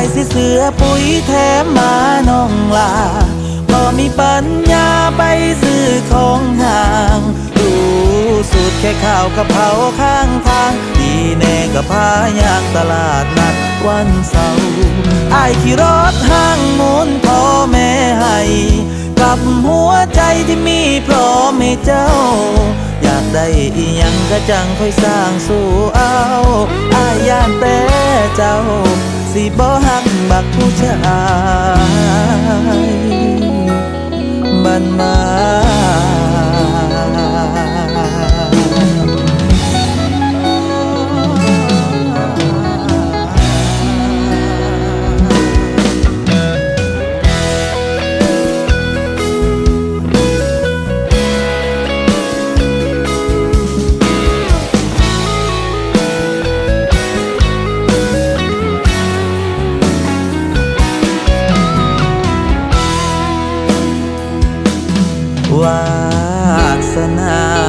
ายสิเสือปุ๋ยแถมมาน้องลาบ่มีปัญญาไปซื้อของห่างรู้สูตรแค่ข้าวกะเพราข้างทางดีแน่ก็พายางตลาดนัดวันเสาร์อ้ายขี่รถห้างมูนพ่อแม่ให้กับหัวใจที่มีพร้อมให้เจ้าอยากได้อีหยังก็จังค่อยสร้างสู่เอาอ้ายย่านแต่เจ้าสิบ่ฮักบักผู้ชายบ้านมาวาสนา